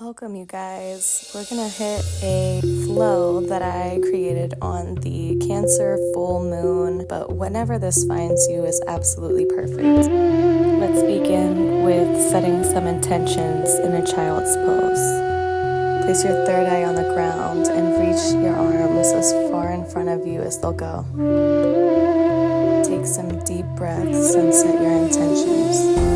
Welcome, you guys. We're gonna hit a flow that I created on the Cancer full moon, but whenever this finds you is absolutely perfect. Let's begin with setting some intentions in a child's pose. Place your third eye on the ground and reach your arms as far in front of you as they'll go. Take some deep breaths and set your intentions.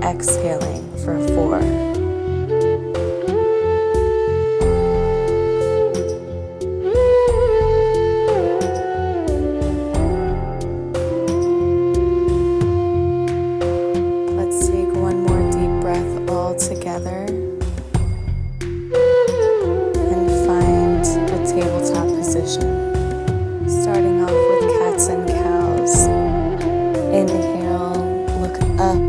Exhaling for 4. Let's take one more deep breath all together and find a tabletop position. Starting off with cats and cows. Inhale, look up.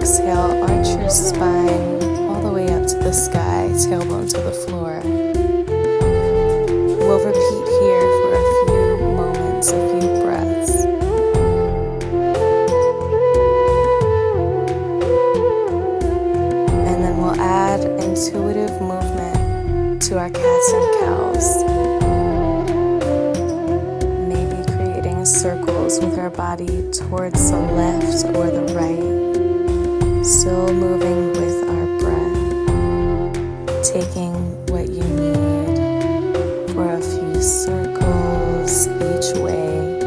Exhale, arch your spine all the way up to the sky, tailbone to the floor. We'll repeat here for a few moments, a few breaths. And then we'll add intuitive movement to our cats and cows. Maybe creating circles with our body towards the left or the right. Still moving with our breath, taking what you need for a few circles each way.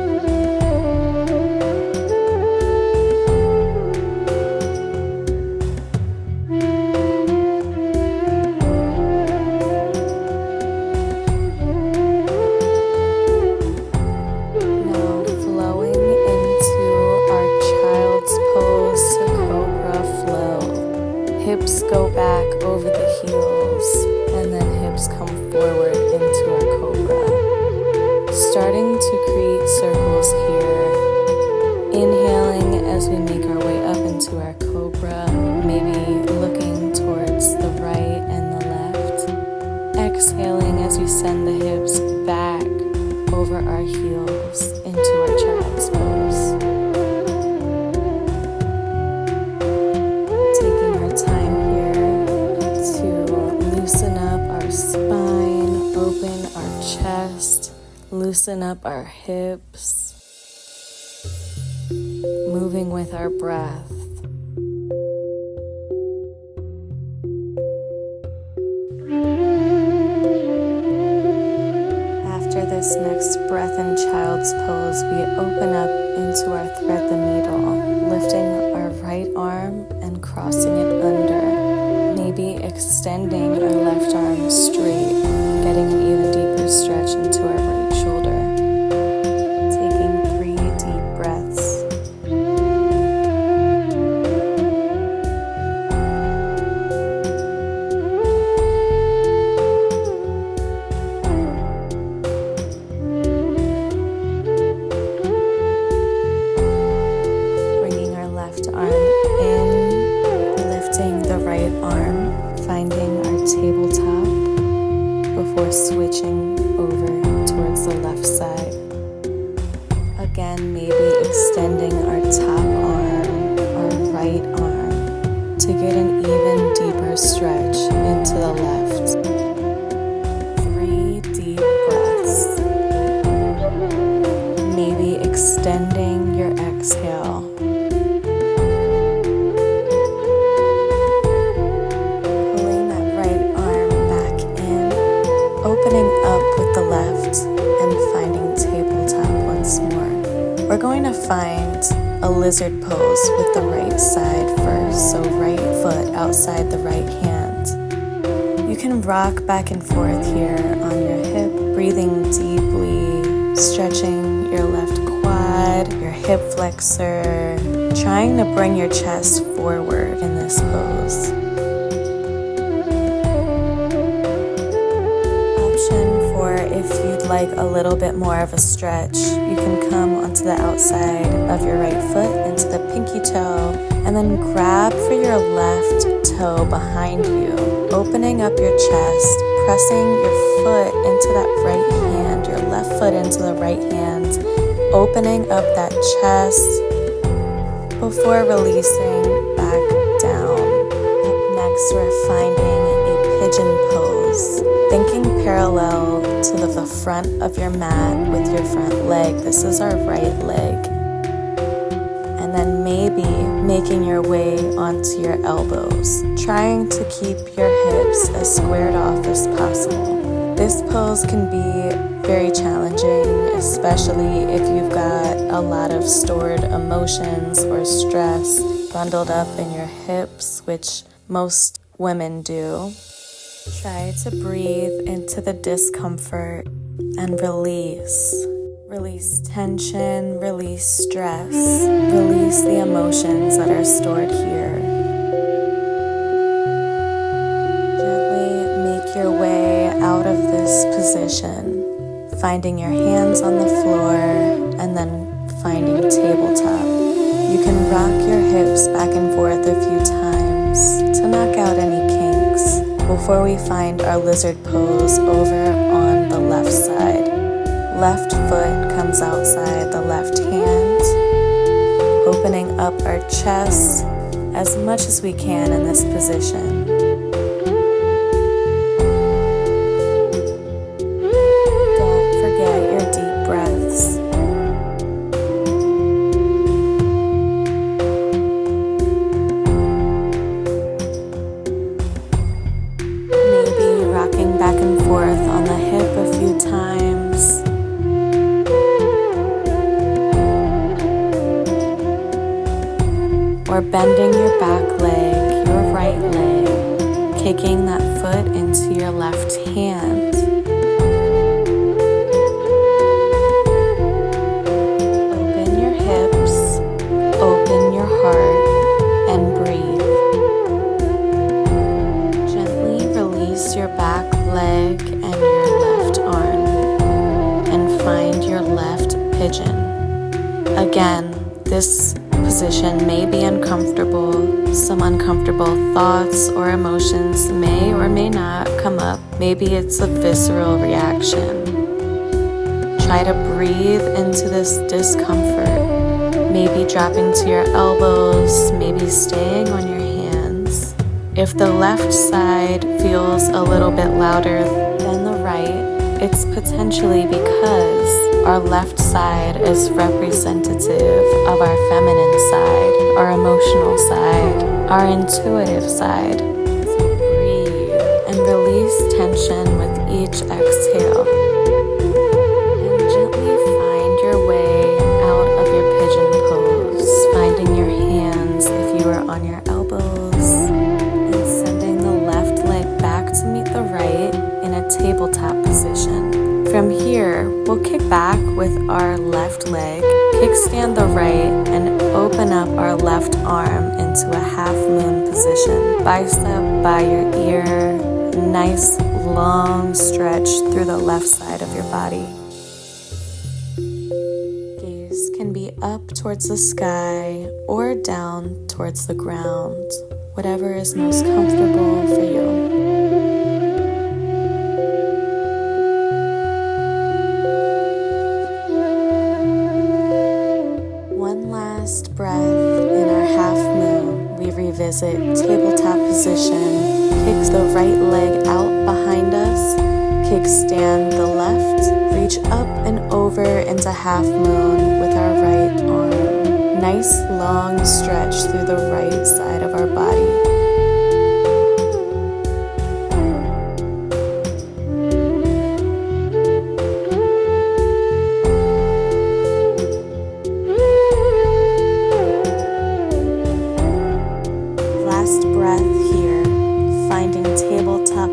Now flowing into our child's pose to hips go back over the heels, and then hips come forward into our cobra. Starting to create circles here. Inhaling as we make our way up into our cobra, maybe looking towards the right and the left. Exhaling as we send the hips back over our heels into our child's pose. Chest, loosen up our hips, moving with our breath. After this next breath in child's pose, we open up into our thread the needle, lifting our right arm and crossing it under, maybe extending our left arm straight, getting an even deeper stretch into our right shoulder. Taking 3 deep breaths. Bringing our left arm in, lifting the right arm, finding our tabletop before switching over towards the left side. Again, maybe extending our top arm, our right arm, to get an even deeper stretch into the left. 3 deep breaths. Maybe extending your exhale. Opening up with the left and finding tabletop once more. We're going to find a lizard pose with the right side first, so right foot outside the right hand. You can rock back and forth here on your hip, breathing deeply, stretching your left quad, your hip flexor, trying to bring your chest forward in this pose. If you'd like a little bit more of a stretch, you can come onto the outside of your right foot into the pinky toe And then grab for your left toe behind you, opening up your chest, pressing your foot into that right hand, your left foot into the right hand, opening up that chest before releasing back down. Up next, we're finding a pigeon pose, thinking parallel to the front of your mat with your front leg. This is our right leg. And then maybe making your way onto your elbows, trying to keep your hips as squared off as possible. This pose can be very challenging, especially if you've got a lot of stored emotions or stress bundled up in your hips, which most women do. Try to breathe into the discomfort and release. Release tension, release stress, release the emotions that are stored here. Gently make your way out of this position, finding your hands on the floor and then finding tabletop. You can rock your hips back and forth a few times to knock out any kinks before we find our lizard pose over on the left side. Left foot comes outside the left hand, opening up our chest as much as we can in this position. Don't forget your deep breaths. Maybe rocking back and forth on the hip a few times. Or bending your back leg, your right leg, kicking that foot into your left hand. Open your hips, open your heart, and breathe. Gently release your back leg and your left arm, and find your left pigeon. Again, this position may be uncomfortable. Some uncomfortable thoughts or emotions may or may not come up. Maybe it's a visceral reaction. Try to breathe into this discomfort. Maybe dropping to your elbows, maybe staying on your hands. If the left side feels a little bit louder than the right, it's potentially because our left side is representative of our feminine side, our emotional side, our intuitive side. So breathe and release tension with each exhale. And gently find your way out of your pigeon pose, finding your hands if you are on your elbows, and sending the left leg back to meet the right in a tabletop position. From here, we'll kick back with our left leg, kickstand the right, and open up our left arm into a half moon position. Bicep by your ear, nice long stretch through the left side of your body. Gaze can be up towards the sky or down towards the ground, whatever is most comfortable for you. Breath in our half moon, we revisit tabletop position, kick the right leg out behind us, kickstand the left, reach up and over into half moon with our right arm. Nice long stretch through the right side of our body.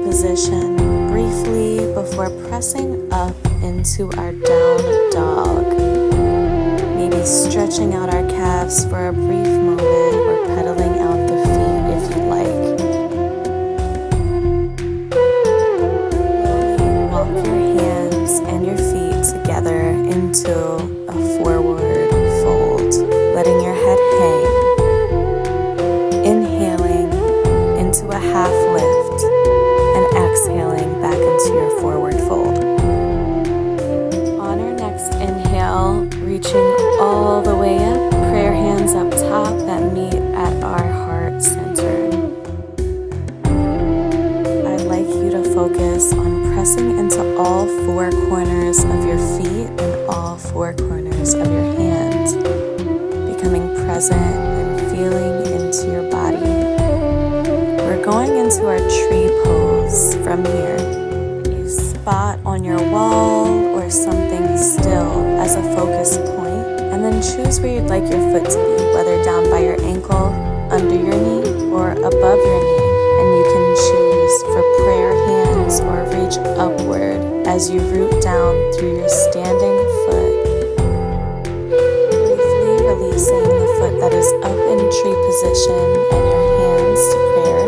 Position briefly before pressing up into our down dog. Maybe stretching out our calves for a brief moment or pedaling out the feet if you like. Slowly walk your hands and your feet together into a forward fold, letting your head hang. to a half lift, and exhaling back into your forward fold. On our next inhale, reaching all the way up, prayer hands up top that meet at our heart center. I'd like you to focus on pressing into all four corners of your feet and all four corners of your hands, becoming present and feeling into your body. We're going into our tree pose from here. You spot on your wall or something still as a focus point, and then choose where you'd like your foot to be, whether down by your ankle, under your knee, or above your knee. And you can choose for prayer hands or reach upward as you root down through your standing foot, briefly releasing the foot that is up in tree position and your hands to prayer.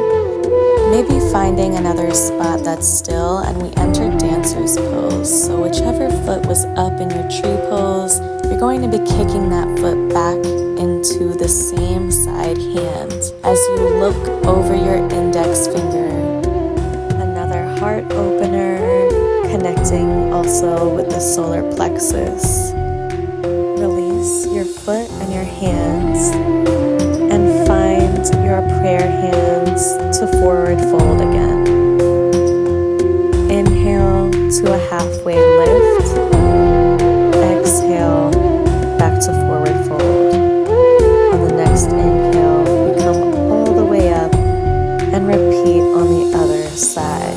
Maybe finding another spot that's still, and we enter dancer's pose. So whichever foot was up in your tree pose, you're going to be kicking that foot back into the same side hand as you look over your index finger. Another heart opener, connecting also with the solar plexus. Release your foot and your hands and find your prayer hands to forward fold again. Inhale to a halfway lift. Exhale back to forward fold. On the next inhale, we come all the way up and repeat on the other side.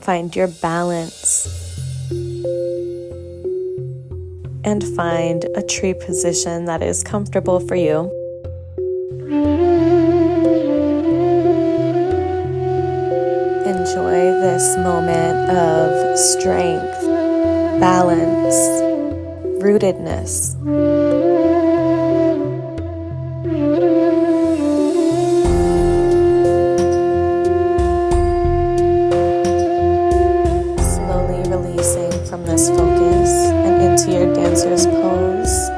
Find your balance and find a tree position that is comfortable for you. Enjoy this moment of strength, balance, rootedness. Slowly releasing from this focus and into your dancer's pose,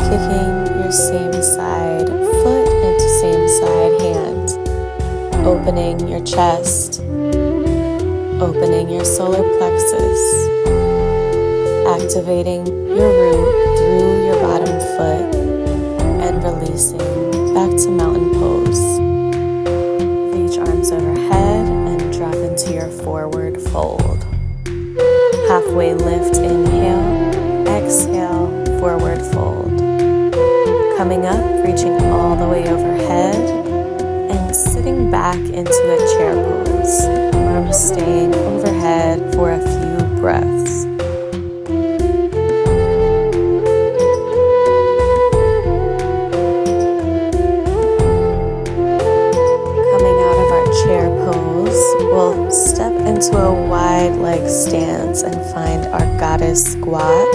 kicking your same side foot into same side hand, opening your chest, opening your solar plexus, activating your root through your bottom foot, and releasing back to mountain pose. Reach arms overhead and drop into your forward fold. Halfway lift, inhale, exhale, forward fold. Coming up, reaching all the way overhead, and sitting back into a chair pose. Arms staying overhead for a few breaths. Coming out of our chair pose, we'll step into a wide leg stance and find our goddess squat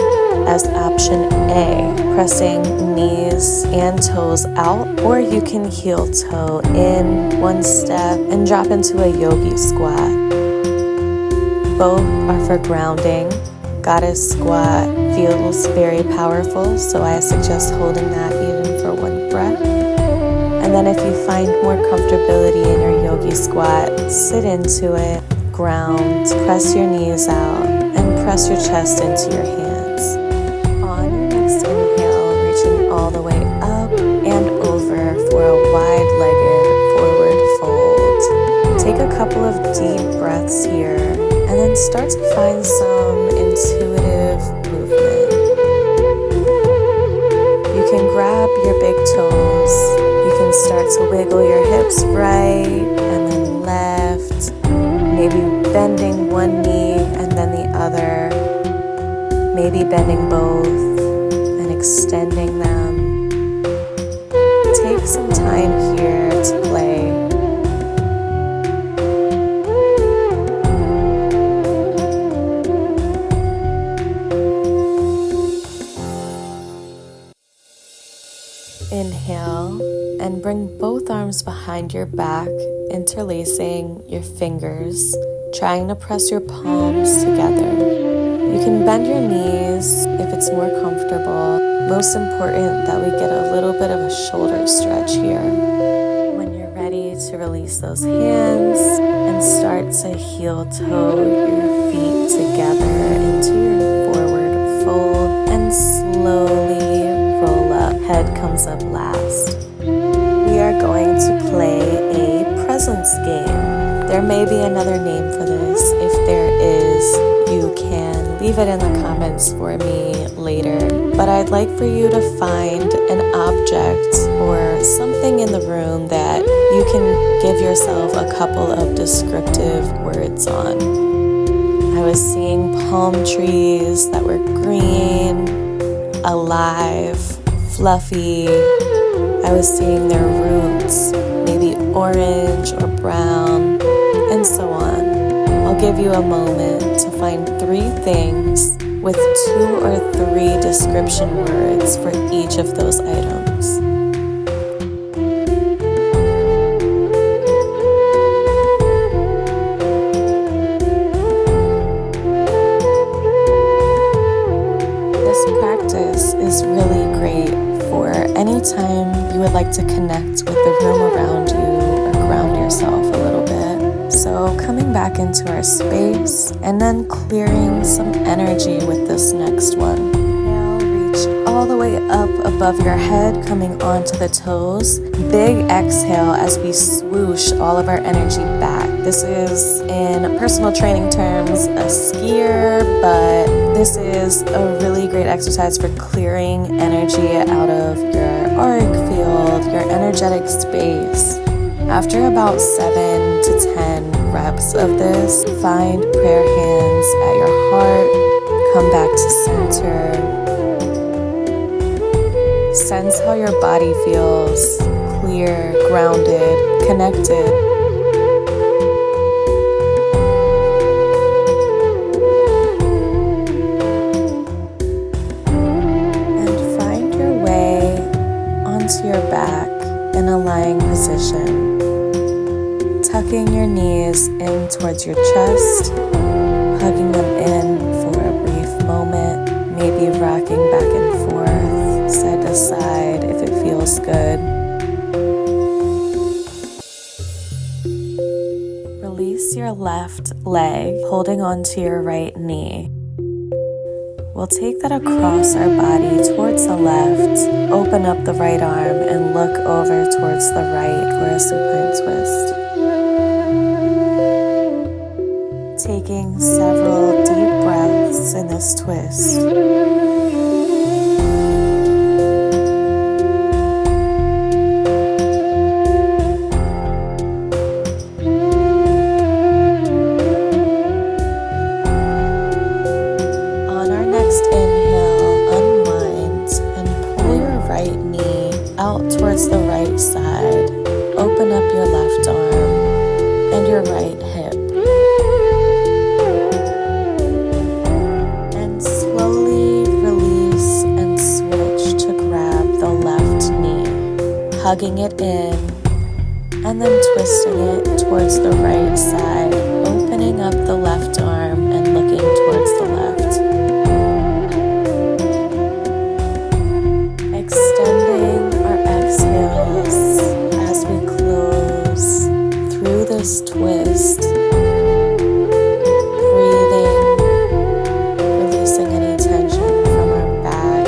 as option A, pressing knees and toes out, or you can heel toe in one step and drop into a yogi squat. Both are for grounding. Goddess squat feels very powerful, so I suggest holding that even for one breath. And then if you find more comfortability in your yogi squat, sit into it, ground, press your knees out, and press your chest into your hands. On your next inhale, reaching all the way up and over for a wide-legged forward fold. Take a couple of deep breaths here, and then start to find some intuitive movement. You can grab your big toes. You can start to wiggle your hips right and then left, maybe bending one knee and then the other, maybe bending both and extending them. Take some time here to play. Inhale and bring both arms behind your back, interlacing your fingers, trying to press your palms together. You can bend your knees if it's more comfortable. Most important that we get a little bit of a shoulder stretch here. When you're ready to release those hands and start to heel toe your feet together into your forward fold and slowly roll up. Head comes up last. We are going to play a presence game. There may be another name for this. If there is, you can leave it in the comments for me later. But I'd like for you to find an object or something in the room that you can give yourself a couple of descriptive words on. I was seeing palm trees that were green, alive, fluffy. I was seeing their roots, maybe orange or brown, and so on. I'll give you a moment to find 3 things with 2 or 3 description words for each of those items. This practice is really great for any time you would like to connect with the room around you or ground yourself a little bit. So coming back into our space and then clearing some energy with this next one. Now reach all the way up above your head, coming onto the toes. Big exhale as we swoosh all of our energy back. This is, in personal training terms, a skier, but this is a really great exercise for clearing energy out of your auric field, your energetic space. After about 7 to 10 reps of this, find prayer hands at your heart, come back to center. Sense how your body feels clear, grounded, connected. And find your way onto your back in a lying position. Tucking your knees in towards your chest, hugging them in for a brief moment, maybe rocking back and forth, side to side if it feels good. Release your left leg, holding onto your right knee. We'll take that across our body towards the left, open up the right arm, and look over towards the right for a supine twist. Taking several deep breaths in this twist. On our next inhale, unwind and pull your right knee out towards the right side. Open up your left arm and your right hip. Hugging it in, and then twisting it towards the right side, opening up the left arm and looking towards the left. Extending our exhales as we close through this twist, breathing, releasing any tension from our back.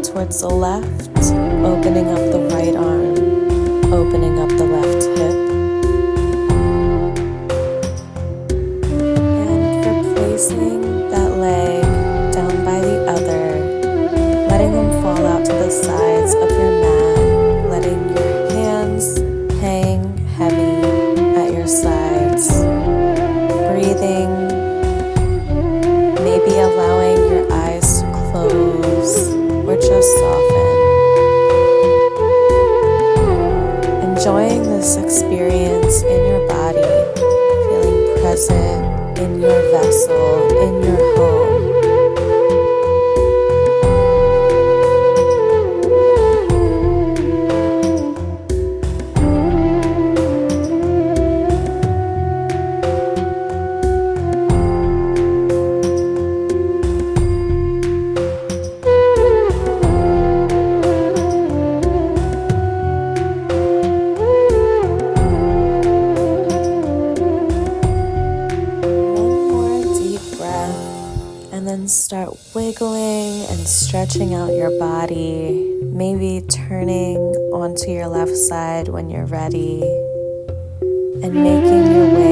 Towards the left, opening up the right arm, opening up the left hip, and replacing that leg down by the other, letting them fall out to the sides of your mat, letting your hands hang heavy at your sides, breathing, maybe allowing your eyes to close or just soften. Enjoying this experience in your body, feeling present in your vessel, in your home. And then start wiggling and stretching out your body, maybe turning onto your left side when you're ready, and making your